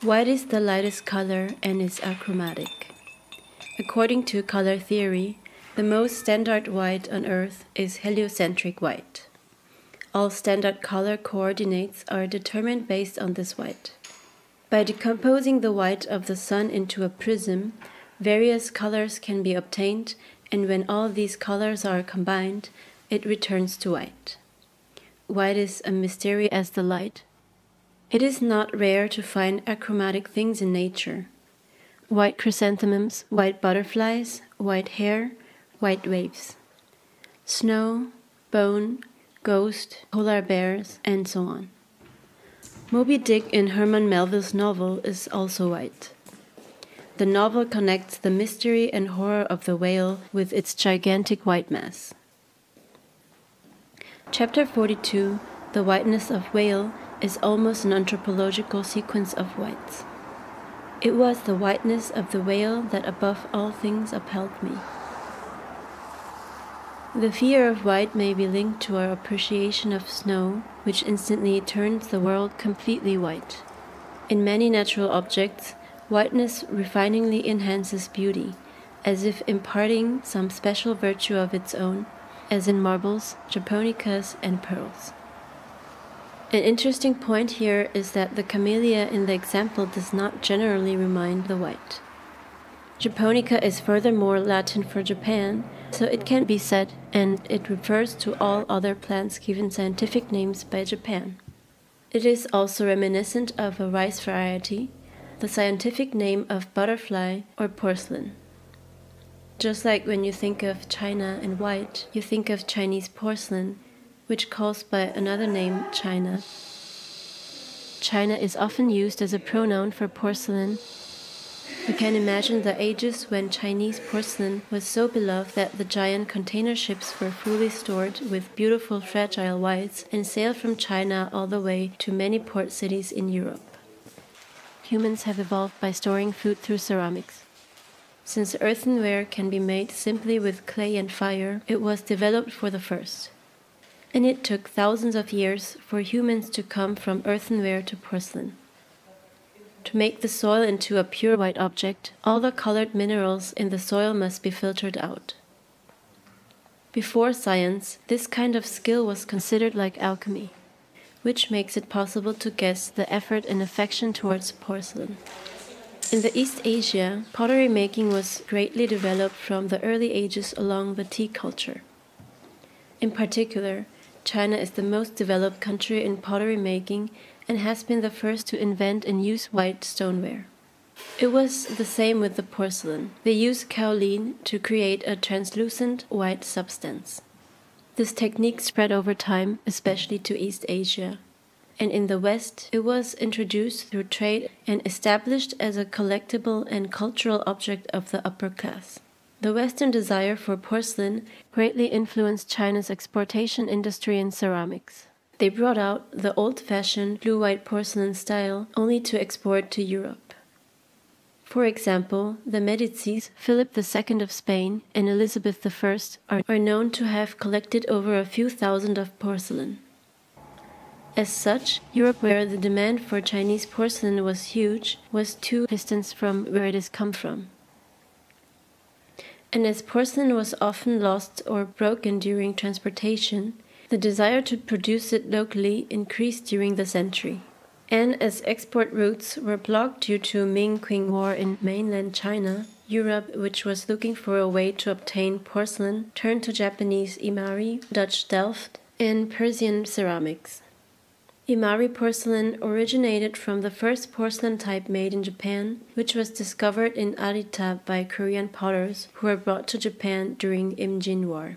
White is the lightest color and is achromatic. According to color theory, the most standard white on Earth is heliocentric white. All standard color coordinates are determined based on this white. By decomposing the white of the sun into a prism, various colors can be obtained, and when all these colors are combined, it returns to white. White is a mystery as the light. It is not rare to find achromatic things in nature. White chrysanthemums, white butterflies, white hair, white waves. Snow, bone, ghost, polar bears, and so on. Moby Dick in Herman Melville's novel is also white. The novel connects the mystery and horror of the whale with its gigantic white mass. Chapter 42, The Whiteness of Whale, is almost an anthropological sequence of whites. It was the whiteness of the whale that above all things upheld me. The fear of white may be linked to our appreciation of snow, which instantly turns the world completely white. In many natural objects, whiteness refiningly enhances beauty, as if imparting some special virtue of its own, as in marbles, japonicas, and pearls. An interesting point here is that the camellia in the example does not generally remind the white. Japonica is furthermore Latin for Japan, so it can be said, and it refers to all other plants given scientific names by Japan. It is also reminiscent of a rice variety, the scientific name of butterfly or porcelain. Just like when you think of China and white, you think of Chinese porcelain, which calls by another name China. China is often used as a pronoun for porcelain. You can imagine the ages when Chinese porcelain was so beloved that the giant container ships were fully stored with beautiful fragile whites and sailed from China all the way to many port cities in Europe. Humans have evolved by storing food through ceramics. Since earthenware can be made simply with clay and fire, it was developed for the first. And it took thousands of years for humans to come from earthenware to porcelain. To make the soil into a pure white object, all the colored minerals in the soil must be filtered out. Before science, this kind of skill was considered like alchemy, which makes it possible to guess the effort and affection towards porcelain. In the East Asia, pottery making was greatly developed from the early ages along the tea culture. In particular, China is the most developed country in pottery making and has been the first to invent and use white stoneware. It was the same with the porcelain. They used kaolin to create a translucent white substance. This technique spread over time, especially to East Asia. And in the West, it was introduced through trade and established as a collectible and cultural object of the upper class. The Western desire for porcelain greatly influenced China's exportation industry in ceramics. They brought out the old-fashioned blue-white porcelain style only to export to Europe. For example, the Medicis, Philip II of Spain, and Elizabeth I are known to have collected over a few thousand of porcelain. As such, Europe, where the demand for Chinese porcelain was huge, was too distant from where it has come from. And as porcelain was often lost or broken during transportation, the desire to produce it locally increased during the century. And as export routes were blocked due to Ming-Qing War in mainland China, Europe, which was looking for a way to obtain porcelain, turned to Japanese imari, Dutch Delft, and Persian ceramics. Imari porcelain originated from the first porcelain type made in Japan, which was discovered in Arita by Korean potters who were brought to Japan during Imjin War.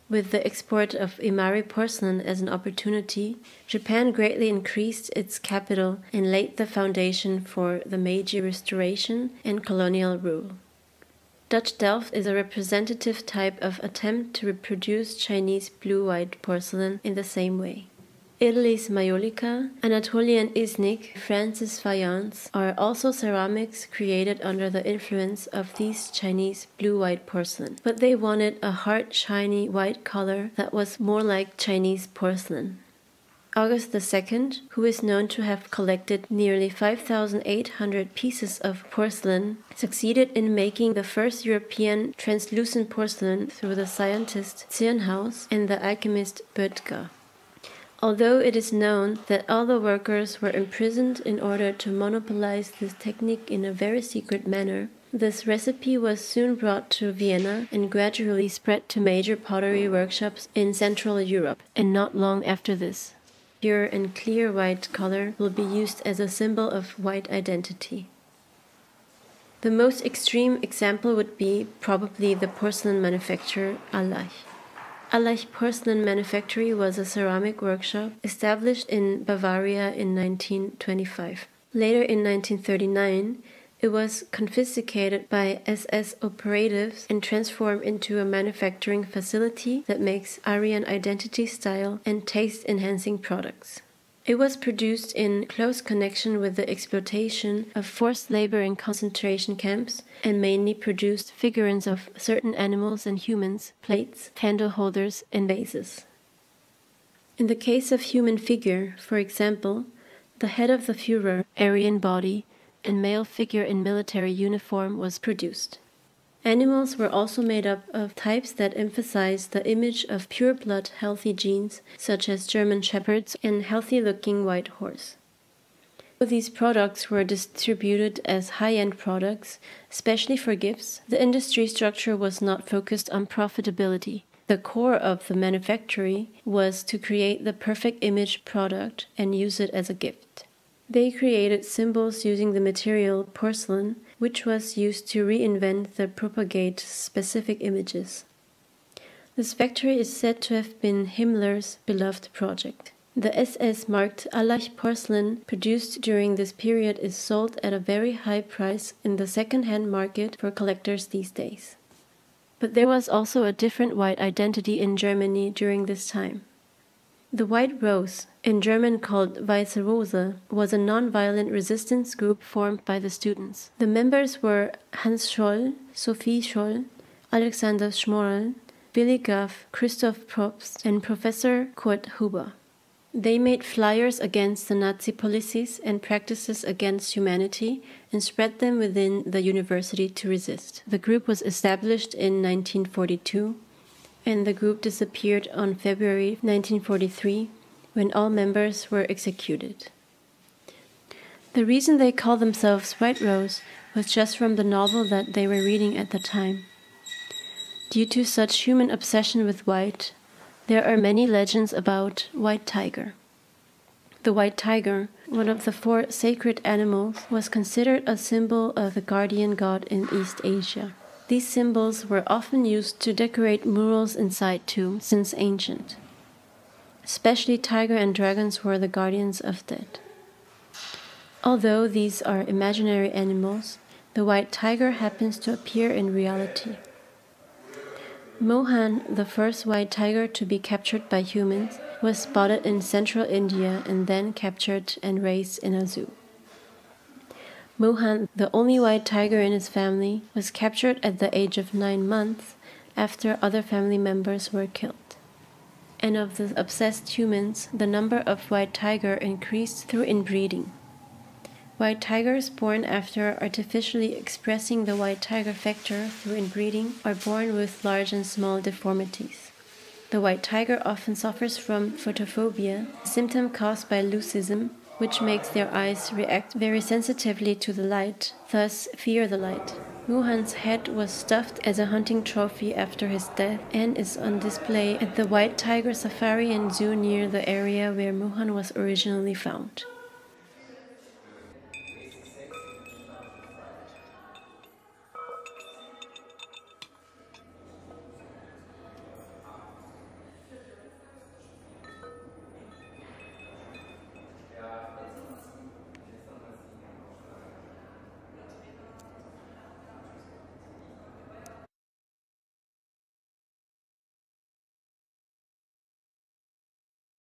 With the export of Imari porcelain as an opportunity, Japan greatly increased its capital and laid the foundation for the Meiji Restoration and colonial rule. Dutch Delft is a representative type of attempt to reproduce Chinese blue-white porcelain in the same way. Italy's Maiolica, Anatolian Iznik, France's faience are also ceramics created under the influence of these Chinese blue-white porcelain, but they wanted a hard, shiny white color that was more like Chinese porcelain. August II, who is known to have collected nearly 5,800 pieces of porcelain, succeeded in making the first European translucent porcelain through the scientist Zirnhaus and the alchemist Böttger. Although it is known that all the workers were imprisoned in order to monopolize this technique in a very secret manner, this recipe was soon brought to Vienna and gradually spread to major pottery workshops in Central Europe, and not long after this. Pure and clear white color will be used as a symbol of white identity. The most extreme example would be probably the porcelain manufacturer Allach. Allach Porcelain Manufactory was a ceramic workshop established in Bavaria in 1925. Later in 1939, it was confiscated by SS operatives and transformed into a manufacturing facility that makes Aryan identity style and taste-enhancing products. It was produced in close connection with the exploitation of forced labor in concentration camps and mainly produced figurines of certain animals and humans, plates, candle holders, and vases. In the case of human figure, for example, the head of the Führer, Aryan body, and male figure in military uniform was produced. Animals were also made up of types that emphasized the image of pure-blood healthy genes, such as German shepherds and healthy-looking white horse. These products were distributed as high-end products, especially for gifts. The industry structure was not focused on profitability. The core of the manufactory was to create the perfect image product and use it as a gift. They created symbols using the material porcelain, which was used to reinvent and propagate specific images. This factory is said to have been Himmler's beloved project. The SS-marked Allach porcelain produced during this period is sold at a very high price in the second-hand market for collectors these days. But there was also a different white identity in Germany during this time. The White Rose, in German called Weiße Rose, was a non-violent resistance group formed by the students. The members were Hans Scholl, Sophie Scholl, Alexander Schmorl, Willy Graf, Christoph Probst, and Professor Kurt Huber. They made flyers against the Nazi policies and practices against humanity and spread them within the university to resist. The group was established in 1942, and the group disappeared on February 1943, when all members were executed. The reason they called themselves White Rose was just from the novel that they were reading at the time. Due to such human obsession with white, there are many legends about White Tiger. The white tiger, one of the 4 sacred animals, was considered a symbol of the guardian god in East Asia. These symbols were often used to decorate murals inside tombs since ancient. Especially tiger and dragons were the guardians of dead. Although these are imaginary animals, the white tiger happens to appear in reality. Mohan, the first white tiger to be captured by humans, was spotted in central India and then captured and raised in a zoo. Mohan, the only white tiger in his family, was captured at the age of 9 months after other family members were killed. And of the obsessed humans, the number of white tiger increased through inbreeding. White tigers born after artificially expressing the white tiger factor through inbreeding are born with large and small deformities. The white tiger often suffers from photophobia, a symptom caused by leucism, which makes their eyes react very sensitively to the light, thus fear the light. Mohan's head was stuffed as a hunting trophy after his death and is on display at the White Tiger Safari and Zoo near the area where Mohan was originally found.